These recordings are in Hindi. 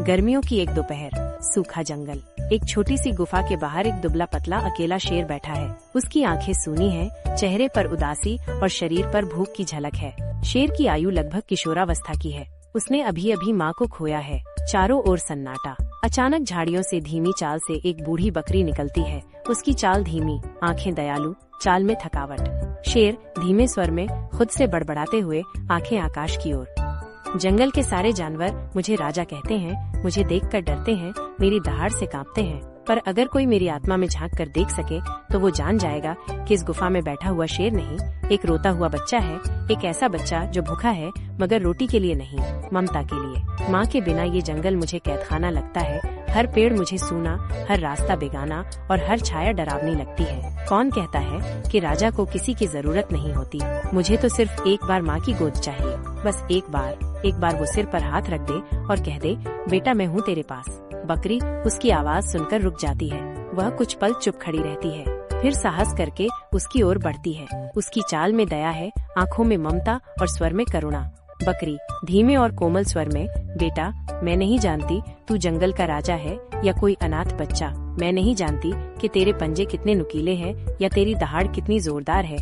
गर्मियों की एक दोपहर, सूखा जंगल। एक छोटी सी गुफा के बाहर एक दुबला पतला अकेला शेर बैठा है। उसकी आंखें सूनी हैं, चेहरे पर उदासी और शरीर पर भूख की झलक है। शेर की आयु लगभग किशोरावस्था की है। उसने अभी अभी माँ को खोया है। चारों ओर सन्नाटा। अचानक झाड़ियों से धीमी चाल से एक बूढ़ी बकरी निकलती है। उसकी चाल धीमी, आंखें दयालु, चाल में थकावट। शेर धीमे स्वर में खुद से बड़बड़ाते हुए आंखें आकाश की ओर। जंगल के सारे जानवर मुझे राजा कहते हैं, मुझे देखकर डरते हैं, मेरी दहाड़ से कांपते हैं। पर अगर कोई मेरी आत्मा में झांक कर देख सके तो वो जान जाएगा कि इस गुफा में बैठा हुआ शेर नहीं, एक रोता हुआ बच्चा है। एक ऐसा बच्चा जो भूखा है, मगर रोटी के लिए नहीं, ममता के लिए। माँ के बिना ये जंगल मुझे कैदखाना लगता है। हर पेड़ मुझे सूना, हर रास्ता बेगाना और हर छाया डरावनी लगती है। कौन कहता है कि राजा को किसी की जरूरत नहीं होती? मुझे तो सिर्फ एक बार माँ की गोद चाहिए, बस एक बार वो सिर पर हाथ रख दे और कह दे, बेटा मैं हूँ तेरे पास। बकरी उसकी आवाज सुनकर रुक जाती है। वह कुछ पल चुप खड़ी रहती है, फिर साहस करके उसकी ओर बढ़ती है। उसकी चाल में दया है, आँखों में ममता और स्वर में करुणा। बकरी धीमे और कोमल स्वर में, बेटा मैं नहीं जानती तू जंगल का राजा है या कोई अनाथ बच्चा। मैं नहीं जानती कि तेरे पंजे कितने नुकीले हैं या तेरी दहाड़ कितनी जोरदार है।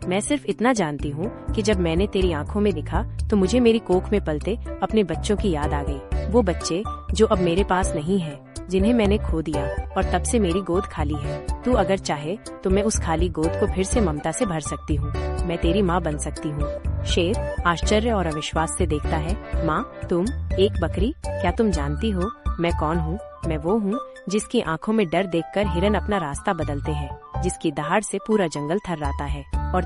मैं सिर्फ इतना जानती हूँ कि जब मैंने तेरी आंखों में देखा तो मुझे मेरी कोख में पलते अपने बच्चों की याद आ गई। वो बच्चे जो अब मेरे पास नहीं हैं, जिन्हें मैंने खो दिया और तब से मेरी गोद खाली है। तू अगर चाहे तो मैं उस खाली गोद को फिर से ममता से भर सकती हूँ। मैं तेरी माँ बन सकती हूँ। शेर आश्चर्य और अविश्वास से देखता है। माँ तुम? एक बकरी? क्या तुम जानती हो मैं कौन हूँ? मैं वो हूँ जिसकी आंखों में डर देखकर हिरन अपना रास्ता बदलते हैं, जिसकी दहाड़ से पूरा जंगल थर्राता है। और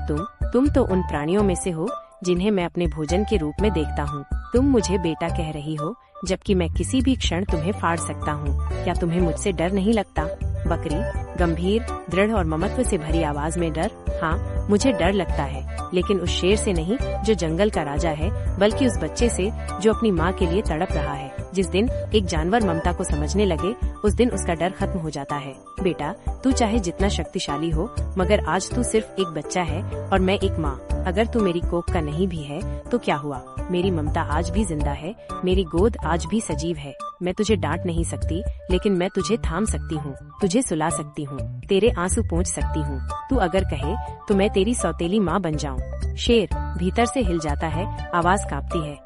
तुम तो उन प्राणियों में से हो जिन्हें मैं अपने भोजन के रूप में देखता हूँ। तुम मुझे बेटा कह रही हो, जबकि मैं किसी भी क्षण तुम्हें फाड़ सकता हूँ। क्या तुम्हें मुझसे डर नहीं लगता? बकरी गंभीर, दृढ़ और ममत्व से भरी आवाज में, डर? हाँ मुझे डर लगता है, लेकिन उस शेर से नहीं जो जंगल का राजा है, बल्कि उस बच्चे से जो अपनी माँ के लिए तड़प रहा है। जिस दिन एक जानवर ममता को समझने लगे, उस दिन उसका डर खत्म हो जाता है। बेटा तू चाहे जितना शक्तिशाली हो, मगर आज तू सिर्फ एक बच्चा है और मैं एक माँ। अगर तू मेरी कोख का नहीं भी है तो क्या हुआ? मेरी ममता आज भी जिंदा है, मेरी गोद आज भी सजीव है। मैं तुझे डांट नहीं सकती, लेकिन मैं तुझे थाम सकती हूँ, तुझे सुला सकती हूँ, तेरे आंसू पोंछ सकती हूँ। तू अगर कहे तो मैं तेरी सौतेली माँ बन जाऊँ। शेर भीतर से हिल जाता है, आवाज कांपती है।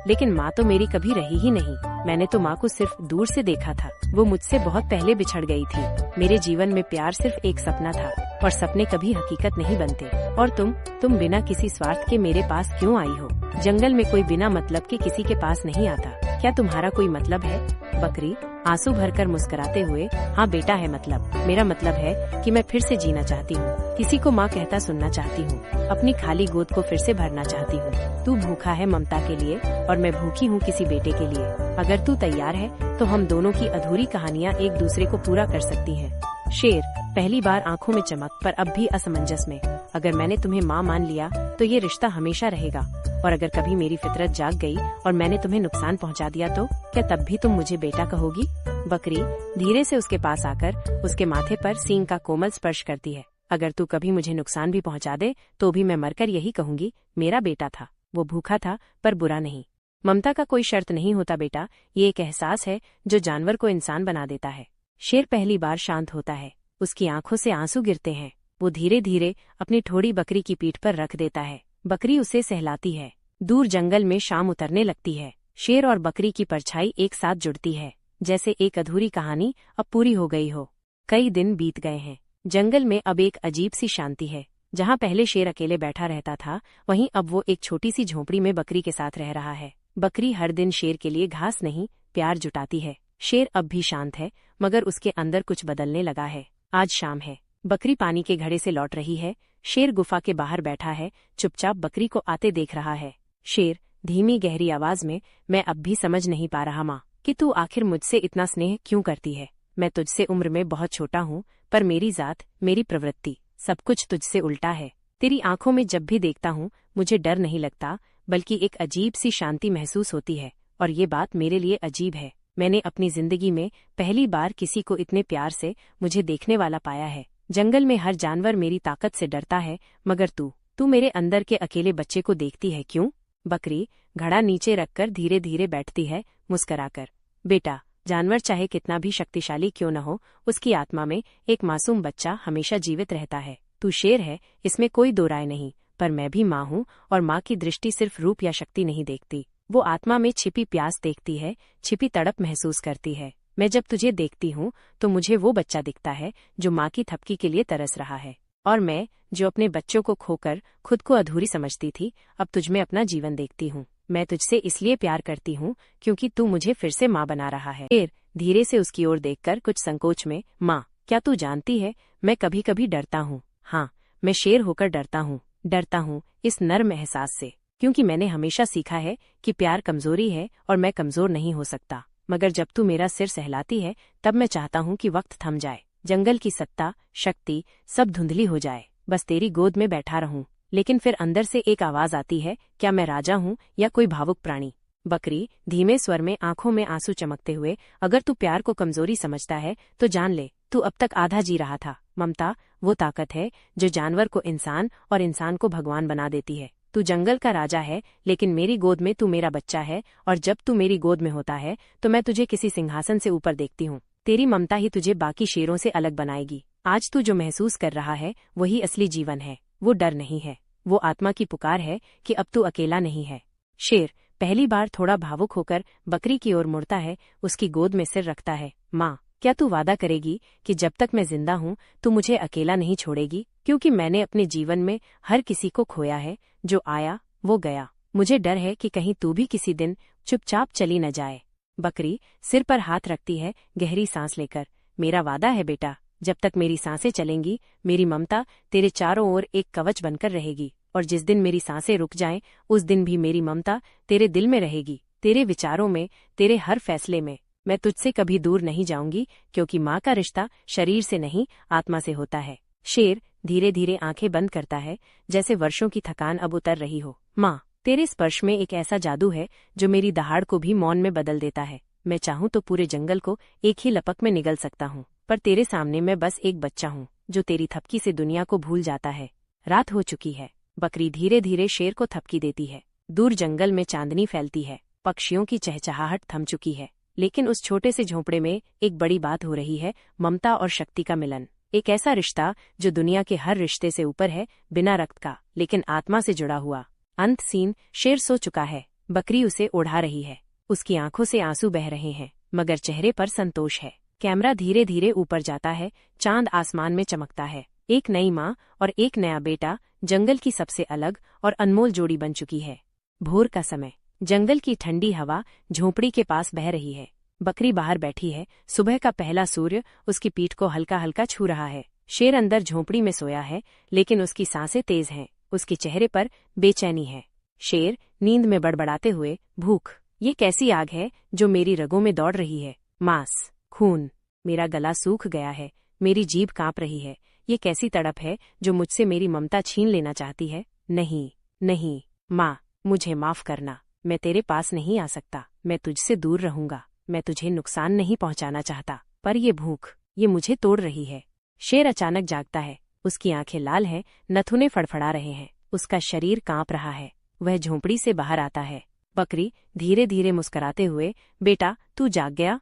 लेकिन माँ तो मेरी कभी रही ही नहीं। मैंने तो माँ को सिर्फ दूर से देखा था। वो मुझसे बहुत पहले बिछड़ गई थी। मेरे जीवन में प्यार सिर्फ एक सपना था, और सपने कभी हकीकत नहीं बनते। और तुम बिना किसी स्वार्थ के मेरे पास क्यों आई हो? जंगल में कोई बिना मतलब के किसी के पास नहीं आता। क्या तुम्हारा कोई मतलब है? बकरी आंसू भरकर मुस्कुराते हुए, हाँ बेटा है मतलब। मेरा मतलब है कि मैं फिर से जीना चाहती हूँ, किसी को माँ कहता सुनना चाहती हूँ, अपनी खाली गोद को फिर से भरना चाहती हूँ। तू भूखा है ममता के लिए और मैं भूखी हूँ किसी बेटे के लिए। अगर तू तैयार है तो हम दोनों की अधूरी कहानियाँ एक दूसरे को पूरा कर सकती हैं। शेर पहली बार आंखों में चमक, पर अब भी असमंजस में। अगर मैंने तुम्हें माँ मान लिया तो ये रिश्ता हमेशा रहेगा, और अगर कभी मेरी फितरत जाग गई और मैंने तुम्हें नुकसान पहुँचा दिया तो क्या तब भी तुम मुझे बेटा कहोगी? बकरी धीरे से उसके पास आकर उसके माथे पर सींग का कोमल स्पर्श करती है। अगर तू कभी मुझे नुकसान भी पहुँचा दे तो भी मैं मरकर यही कहूंगी, मेरा बेटा था, वो भूखा था पर बुरा नहीं। ममता का कोई शर्त नहीं होता बेटा, ये एक एहसास है जो जानवर को इंसान बना देता है। शेर पहली बार शांत होता है, उसकी आंखों से आंसू गिरते हैं। वो धीरे धीरे अपनी ठोड़ी बकरी की पीठ पर रख देता है। बकरी उसे सहलाती है। दूर जंगल में शाम उतरने लगती है। शेर और बकरी की परछाई एक साथ जुड़ती है, जैसे एक अधूरी कहानी अब पूरी हो गई हो। कई दिन बीत गए हैं। जंगल में अब एक अजीब सी शांति है। जहाँ पहले शेर अकेले बैठा रहता था, वहीं अब वो एक छोटी सी झोंपड़ी में बकरी के साथ रह रहा है। बकरी हर दिन शेर के लिए घास नहीं, प्यार जुटाती है। शेर अब भी शांत है, मगर उसके अंदर कुछ बदलने लगा है। आज शाम है, बकरी पानी के घड़े से लौट रही है। शेर गुफा के बाहर बैठा है, चुपचाप बकरी को आते देख रहा है। शेर धीमी गहरी आवाज में, मैं अब भी समझ नहीं पा रहा माँ कि तू आखिर मुझसे इतना स्नेह क्यों करती है। मैं तुझसे उम्र में बहुत छोटा हूँ, पर मेरी जात, मेरी प्रवृत्ति, सब कुछ तुझसे उल्टा है। तेरी आंखों में जब भी देखता हूँ मुझे डर नहीं लगता, बल्कि एक अजीब सी शांति महसूस होती है। और ये बात मेरे लिए अजीब है। मैंने अपनी जिंदगी में पहली बार किसी को इतने प्यार से मुझे देखने वाला पाया है। जंगल में हर जानवर मेरी ताकत से डरता है, मगर तू मेरे अंदर के अकेले बच्चे को देखती है क्यों? बकरी घड़ा नीचे रखकर धीरे धीरे बैठती है, मुस्कुराकर। बेटा, जानवर चाहे कितना भी शक्तिशाली क्यों न हो, उसकी आत्मा में एक मासूम बच्चा हमेशा जीवित रहता है। तू शेर है, इसमें कोई दो राय नहीं, पर मैं भी माँ हूँ, और माँ की दृष्टि सिर्फ रूप या शक्ति नहीं देखती, वो आत्मा में छिपी प्यास देखती है, छिपी तड़प महसूस करती है। मैं जब तुझे देखती हूँ तो मुझे वो बच्चा दिखता है जो माँ की थपकी के लिए तरस रहा है, और मैं जो अपने बच्चों को खोकर खुद को अधूरी समझती थी, अब तुझमें अपना जीवन देखती हूँ। मैं तुझसे इसलिए प्यार करती हूँ क्योंकि तू मुझे फिर से माँ बना रहा है। शेर धीरे से उसकी ओर देखकर कुछ संकोच में, माँ, क्या तू जानती है, मैं कभी कभी डरता हूँ। हाँ, मैं शेर होकर डरता हूँ इस नर्म एहसास से, क्योंकि मैंने हमेशा सीखा है कि प्यार कमजोरी है और मैं कमजोर नहीं हो सकता। मगर जब तू मेरा सिर सहलाती है तब मैं चाहता हूँ कि वक्त थम जाए, जंगल की सत्ता शक्ति सब धुंधली हो जाए, बस तेरी गोद में बैठा रहूं। लेकिन फिर अंदर से एक आवाज आती है, क्या मैं राजा हूँ या कोई भावुक प्राणी? बकरी धीमे स्वर में, आंखों में आंसू चमकते हुए, अगर तू प्यार को कमजोरी समझता है तो जान ले, तू अब तक आधा जी रहा था। ममता वो ताकत है जो जानवर को इंसान और इंसान को भगवान बना देती है। तू जंगल का राजा है, लेकिन मेरी गोद में तू मेरा बच्चा है, और जब तू मेरी गोद में होता है तो मैं तुझे किसी सिंहासन से ऊपर देखती हूँ। तेरी ममता ही तुझे बाकी शेरों से अलग बनाएगी। आज तू जो महसूस कर रहा है वही असली जीवन है। वो डर नहीं है, वो आत्मा की पुकार है कि अब तू अकेला नहीं है। शेर पहली बार थोड़ा भावुक होकर बकरी की ओर मुड़ता है, उसकी गोद में सिर रखता है। माँ, क्या तू वादा करेगी कि जब तक मैं जिंदा हूँ तू मुझे अकेला नहीं छोड़ेगी? क्योंकि मैंने अपने जीवन में हर किसी को खोया है, जो आया वो गया। मुझे डर है कि कहीं तू भी किसी दिन चुपचाप चली न जाए। बकरी सिर पर हाथ रखती है, गहरी सांस लेकर, मेरा वादा है बेटा, जब तक मेरी सांसें चलेंगी मेरी ममता तेरे चारों ओर एक कवच बनकर रहेगी, और जिस दिन मेरी सांसें रुक जाएं उस दिन भी मेरी ममता तेरे दिल में रहेगी, तेरे विचारों में, तेरे हर फैसले में। मैं तुझसे कभी दूर नहीं जाऊंगी, क्योंकि माँ का रिश्ता शरीर से नहीं आत्मा से होता है। शेर धीरे धीरे आंखें बंद करता है, जैसे वर्षों की थकान अब उतर रही हो। माँ, तेरे स्पर्श में एक ऐसा जादू है जो मेरी दहाड़ को भी मौन में बदल देता है। मैं चाहूँ तो पूरे जंगल को एक ही लपक में निगल सकता हूँ, पर तेरे सामने मैं बस एक बच्चा हूँ जो तेरी थपकी से दुनिया को भूल जाता है। रात हो चुकी है। बकरी धीरे धीरे शेर को थपकी देती है। दूर जंगल में चांदनी फैलती है, पक्षियों की चहचहाहट थम चुकी है, लेकिन उस छोटे से झोंपड़े में एक बड़ी बात हो रही है, ममता और शक्ति का मिलन। एक ऐसा रिश्ता जो दुनिया के हर रिश्ते से ऊपर है, बिना रक्त का लेकिन आत्मा से जुड़ा हुआ। अंत सीन। शेर सो चुका है, बकरी उसे ओढ़ा रही है, उसकी आंखों से आंसू बह रहे हैं, मगर चेहरे पर संतोष है। कैमरा धीरे धीरे ऊपर जाता है, चांद आसमान में चमकता है। एक नई माँ और एक नया बेटा जंगल की सबसे अलग और अनमोल जोड़ी बन चुकी है। भोर का समय, जंगल की ठंडी हवा झोंपड़ी के पास बह रही है। बकरी बाहर बैठी है, सुबह का पहला सूर्य उसकी पीठ को हल्का हल्का छू रहा है। शेर अंदर झोंपड़ी में सोया है, लेकिन उसकी सांसें तेज हैं, उसके चेहरे पर बेचैनी है। शेर नींद में बड़बड़ाते हुए, भूख, ये कैसी आग है जो मेरी रगों में दौड़ रही है? मांस, खून, मेरा गला सूख गया है, मेरी जीभ कांप रही है। ये कैसी तड़प है जो मुझसे मेरी ममता छीन लेना चाहती है? नहीं नहीं माँ, मुझे माफ करना, मैं तेरे पास नहीं आ सकता, मैं तुझसे दूर रहूंगा, मैं तुझे नुकसान नहीं पहुंचाना चाहता, पर ये भूख, ये मुझे तोड़ रही है। शेर अचानक जागता है, उसकी आंखें लाल हैं, नथुने फड़फड़ा रहे हैं, उसका शरीर कांप रहा है। वह झोंपड़ी से बाहर आता है। बकरी धीरे धीरे मुस्कुराते हुए, बेटा तू जाग गया,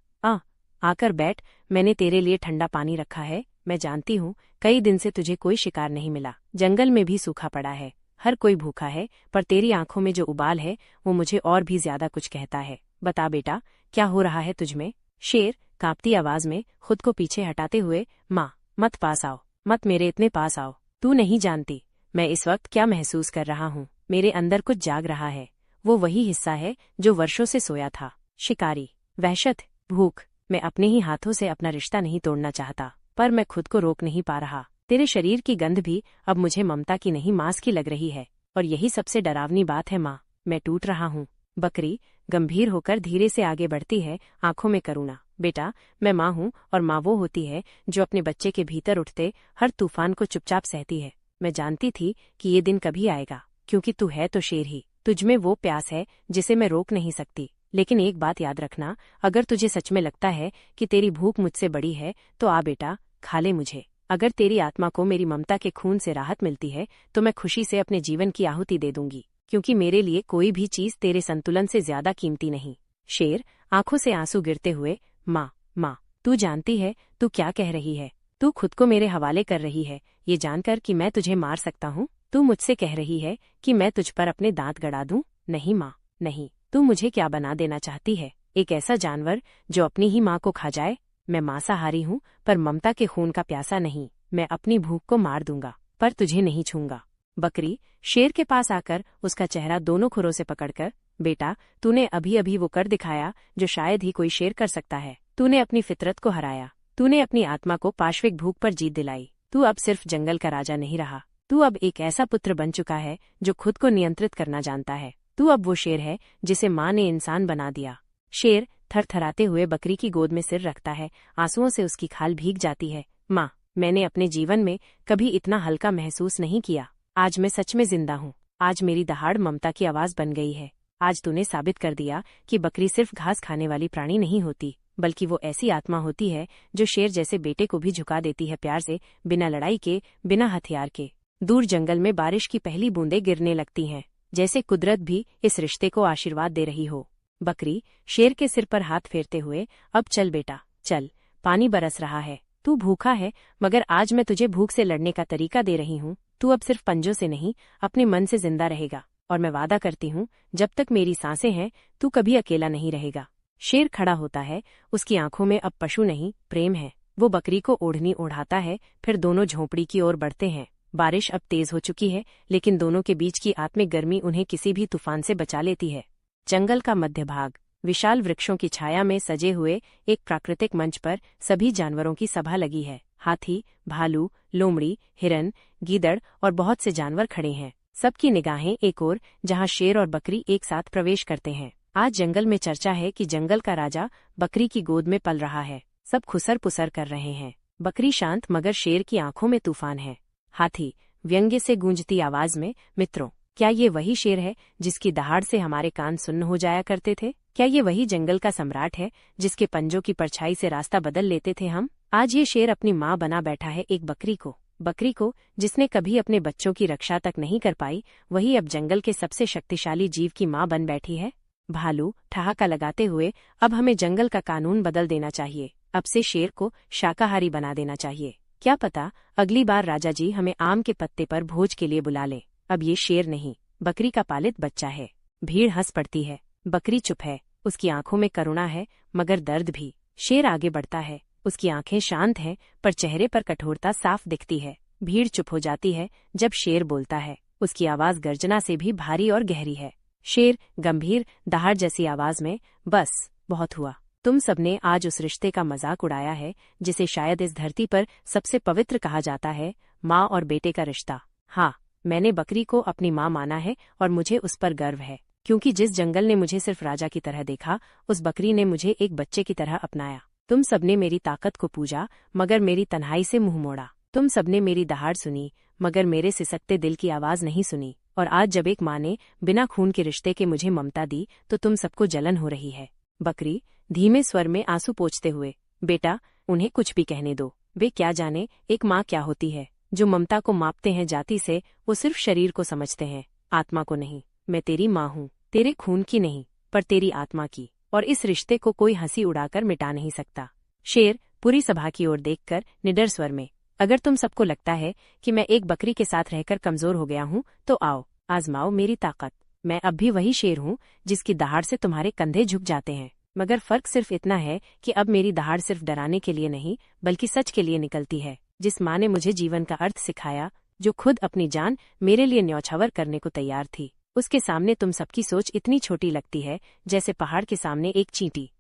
आकर बैठ, मैंने तेरे लिए ठंडा पानी रखा है। मैं जानती हूँ कई दिन से तुझे कोई शिकार नहीं मिला, जंगल में भी सूखा पड़ा है, हर कोई भूखा है, पर तेरी आंखों में जो उबाल है वो मुझे और भी ज्यादा कुछ कहता है। बता बेटा, क्या हो रहा है तुझमें? शेर कांपती आवाज में खुद को पीछे हटाते हुए, माँ, मत पास आओ, मत मेरे इतने पास आओ, तू नहीं जानती मैं इस वक्त क्या महसूस कर रहा हूँ। मेरे अंदर कुछ जाग रहा है, वो वही हिस्सा है जो वर्षों से सोया था। शिकारी, वहशत, भूख। मैं अपने ही हाथों से अपना रिश्ता नहीं तोड़ना चाहता, पर मैं खुद को रोक नहीं पा रहा। तेरे शरीर की गंध भी अब मुझे ममता की नहीं मांस की लग रही है, और यही सबसे डरावनी बात है माँ, मैं टूट रहा हूँ। बकरी गंभीर होकर धीरे से आगे बढ़ती है, आंखों में करुणा। बेटा, मैं माँ हूँ, और माँ वो होती है जो अपने बच्चे के भीतर उठते हर तूफान को चुपचाप सहती है। मैं जानती थी कि ये दिन कभी आएगा, क्योंकि तू है तो शेर ही, तुझमें वो प्यास है जिसे मैं रोक नहीं सकती। लेकिन एक बात याद रखना, अगर तुझे सच में लगता है कि तेरी भूख मुझसे बड़ी है तो आ बेटा, खा ले मुझे। अगर तेरी आत्मा को मेरी ममता के खून से राहत मिलती है तो मैं खुशी से अपने जीवन की आहुति दे दूंगी, क्योंकि मेरे लिए कोई भी चीज तेरे संतुलन से ज्यादा कीमती नहीं। शेर आंखों से आंसू गिरते हुए, माँ माँ, तू जानती है तू क्या कह रही है? तू खुद को मेरे हवाले कर रही है, ये जानकर कि मैं तुझे मार सकता हूँ। तू मुझसे कह रही है कि मैं तुझ पर अपने दांत गड़ा दूं? नहीं माँ, नहीं। तू मुझे क्या बना देना चाहती है? एक ऐसा जानवर जो अपनी ही माँ को खा जाए? मैं मांसाहारी हूँ, पर ममता के खून का प्यासा नहीं। मैं अपनी भूख को मार दूंगा, पर तुझे नहीं छूंगा। बकरी शेर के पास आकर उसका चेहरा दोनों खुरों से पकड़कर, बेटा, तूने अभी अभी वो कर दिखाया जो शायद ही कोई शेर कर सकता है। तूने अपनी फितरत को हराया। तूने अपनी आत्मा को पाश्विक भूख पर जीत दिलाई। तू अब सिर्फ जंगल का राजा नहीं रहा, तू अब एक ऐसा पुत्र बन चुका है जो खुद को नियंत्रित करना जानता है। तू अब वो शेर है जिसे माँ ने इंसान बना दिया। शेर थरथराते हुए बकरी की गोद में सिर रखता है, आंसुओं से उसकी खाल भीग जाती है। माँ, मैंने अपने जीवन में कभी इतना हल्का महसूस नहीं किया। आज मैं सच में जिंदा हूँ। आज मेरी दहाड़ ममता की आवाज बन गई है। आज तूने साबित कर दिया कि बकरी सिर्फ घास खाने वाली प्राणी नहीं होती, बल्कि वो ऐसी आत्मा होती है जो शेर जैसे बेटे को भी झुका देती है, प्यार से, बिना लड़ाई के, बिना हथियार के। दूर जंगल में बारिश की पहली बूंदें गिरने लगती हैं, जैसे कुदरत भी इस रिश्ते को आशीर्वाद दे रही हो। बकरी शेर के सिर पर हाथ फेरते हुए, अब चल बेटा, चल, पानी बरस रहा है। तू भूखा है, मगर आज मैं तुझे भूख से लड़ने का तरीका दे रही हूँ। तू अब सिर्फ पंजों से नहीं, अपने मन से जिंदा रहेगा, और मैं वादा करती हूँ, जब तक मेरी सांसें हैं तू कभी अकेला नहीं रहेगा। शेर खड़ा होता है, उसकी आंखों में अब पशु नहीं, प्रेम है। वो बकरी को ओढ़नी ओढ़ाता है, फिर दोनों झोंपड़ी की ओर बढ़ते हैं। बारिश अब तेज हो चुकी है, लेकिन दोनों के बीच की आत्मिक गर्मी उन्हें किसी भी तूफान से बचा लेती है। जंगल का मध्य भाग, विशाल वृक्षों की छाया में सजे हुए एक प्राकृतिक मंच पर सभी जानवरों की सभा लगी है। हाथी, भालू, लोमड़ी, हिरन, गीदड़ और बहुत से जानवर खड़े हैं। सबकी निगाहें एक ओर, जहां शेर और बकरी एक साथ प्रवेश करते हैं। आज जंगल में चर्चा है कि जंगल का राजा बकरी की गोद में पल रहा है। सब खुसर पुसर कर रहे हैं। बकरी शांत, मगर शेर की आंखों में तूफान है। हाथी व्यंग्य से गूंजती आवाज में, मित्रों, क्या ये वही शेर है जिसकी दहाड़ से हमारे कान सुन्न हो जाया करते थे? क्या ये वही जंगल का सम्राट है जिसके पंजों की परछाई से रास्ता बदल लेते थे हम? आज ये शेर अपनी माँ बना बैठा है एक बकरी को जिसने कभी अपने बच्चों की रक्षा तक नहीं कर पाई, वही अब जंगल के सबसे शक्तिशाली जीव की माँ बन बैठी है। भालू ठहाका लगाते हुए, अब हमें जंगल का कानून बदल देना चाहिए। अब से शेर को शाकाहारी बना देना चाहिए। क्या पता अगली बार राजा जी हमें आम के पत्ते पर भोज के लिए बुला ले। अब ये शेर नहीं, बकरी का पालित बच्चा है। भीड़ हंस पड़ती है। बकरी चुप है, उसकी आंखों में करुणा है, मगर दर्द भी। शेर आगे बढ़ता है, उसकी आंखें शांत हैं, पर चेहरे पर कठोरता साफ दिखती है। भीड़ चुप हो जाती है जब शेर बोलता है। उसकी आवाज गर्जना से भी भारी और गहरी है। शेर गंभीर दहाड़ जैसी आवाज में, बस बहुत हुआ। तुम सबने आज उस रिश्ते का मजाक उड़ाया है जिसे शायद इस धरती पर सबसे पवित्र कहा जाता है, माँ और बेटे का रिश्ता। हाँ, मैंने बकरी को अपनी माँ माना है और मुझे उस पर गर्व है, क्योंकि जिस जंगल ने मुझे सिर्फ राजा की तरह देखा, उस बकरी ने मुझे एक बच्चे की तरह अपनाया। तुम सबने मेरी ताकत को पूजा, मगर मेरी तन्हाई से मुंह मोड़ा। तुम सबने मेरी दहाड़ सुनी, मगर मेरे सिसकते दिल की आवाज नहीं सुनी। और आज जब एक माँ ने बिना खून के रिश्ते के मुझे ममता दी, तो तुम सबको जलन हो रही है। बकरी धीमे स्वर में आंसू पोंछते हुए, बेटा, उन्हें कुछ भी कहने दो। वे क्या जाने एक माँ क्या होती है। जो ममता को मापते हैं जाति से, वो सिर्फ शरीर को समझते हैं, आत्मा को नहीं। मैं तेरी माँ हूँ, तेरे खून की नहीं, पर तेरी आत्मा की, और इस रिश्ते को कोई हंसी उड़ाकर मिटा नहीं सकता। शेर पूरी सभा की ओर देखकर निडर स्वर में, अगर तुम सबको लगता है कि मैं एक बकरी के साथ रहकर कमजोर हो गया हूँ, तो आओ, आजमाओ मेरी ताकत। मैं अब भी वही शेर हूँ जिसकी दहाड़ से तुम्हारे कंधे झुक जाते हैं, मगर फर्क सिर्फ इतना है कि अब मेरी दहाड़ सिर्फ डराने के लिए नहीं, बल्कि सच के लिए निकलती है। जिस माँ ने मुझे जीवन का अर्थ सिखाया, जो खुद अपनी जान मेरे लिए न्यौछावर करने को तैयार थी, उसके सामने तुम सबकी सोच इतनी छोटी लगती है जैसे पहाड़ के सामने एक चींटी।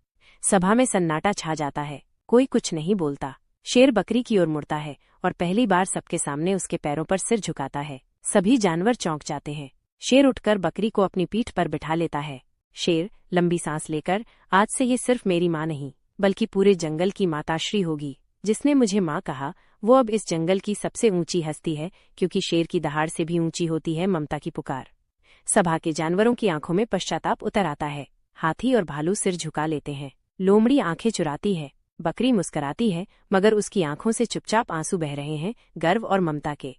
सभा में सन्नाटा छा जाता है, कोई कुछ नहीं बोलता। शेर बकरी की ओर मुड़ता है और पहली बार सबके सामने उसके पैरों पर सिर झुकाता है। सभी जानवर चौंक जाते हैं। शेर उठकर बकरी को अपनी पीठ पर बिठा लेता है। शेर लंबी सांस लेकर, आज से ये सिर्फ मेरी माँ नहीं, बल्कि पूरे जंगल की माताश्री होगी। जिसने मुझे माँ कहा, वो अब इस जंगल की सबसे ऊंची हस्ती है, क्योंकि शेर की दहाड़ से भी ऊंची होती है ममता की पुकार। सभा के जानवरों की आंखों में पश्चाताप उतर आता है। हाथी और भालू सिर झुका लेते हैं। लोमड़ी आंखें चुराती है। बकरी मुस्कुराती है, मगर उसकी आंखों से चुपचाप आंसू बह रहे हैं, गर्व और ममता के।